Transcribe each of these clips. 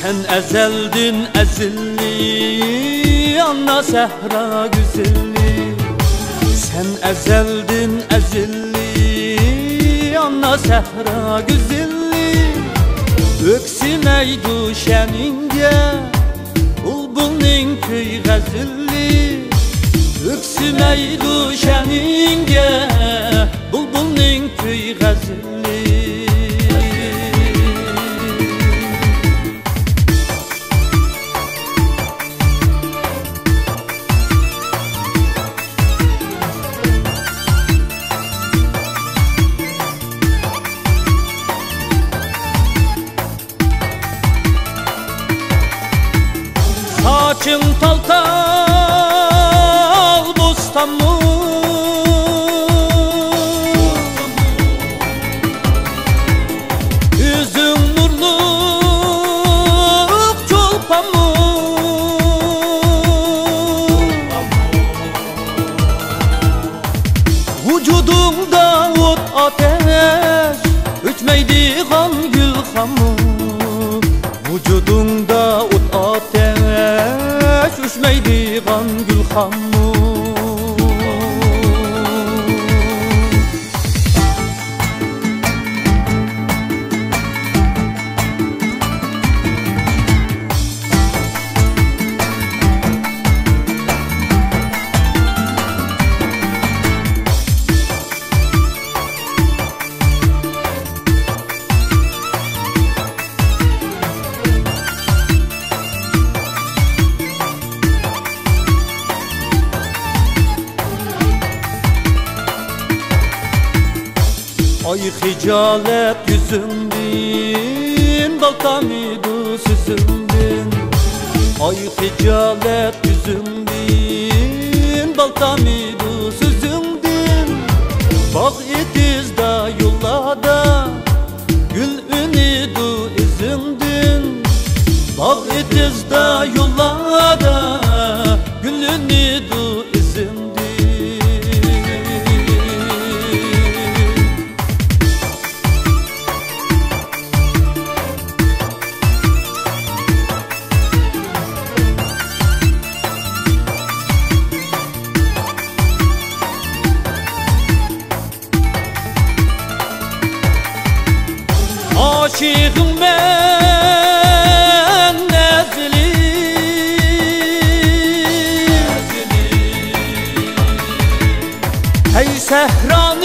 Sen ezeldin ezilli Anna Sehra güzelli. Sen ezeldin ezilli Anna Sehra güzelli. Öksümey düşeninge Bulbulning köy gazilli. Öksümey düşeninge Bulbulning köy gazilli. Saçın tal tal bustan mı? Yüzün nurluk çolpan mı? Vücudunda ot ateş Ütmeydi kan gülhan mı? Vücudunda ot ateş Üşmeydi kan gülhan mı? Ay hicalet yüzündin Baltamidu süzündin. Ay hicalet yüzündin Baltamidu süzündin. Bak itizda yollada Gül ünidu izindin. Bak itizda yollada Gül ünidu izindin. Aşığım ben nezli. Hey Sehraning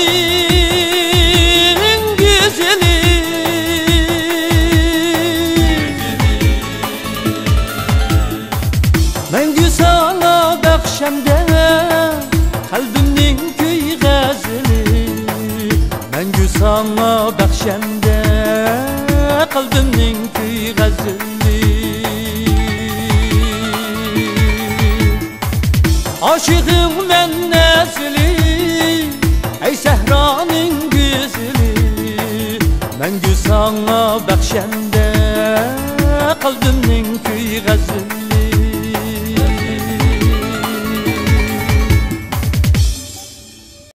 güzeli. Mengü sana bakşemde Kalbimning köy gazeli. Mengü sana bakşemde Kalbimning köy gazeli. Aşığım ben nezli. Ey Sehraning güzeli. Mengü sana bakşemde Kalbimning köy gazeli.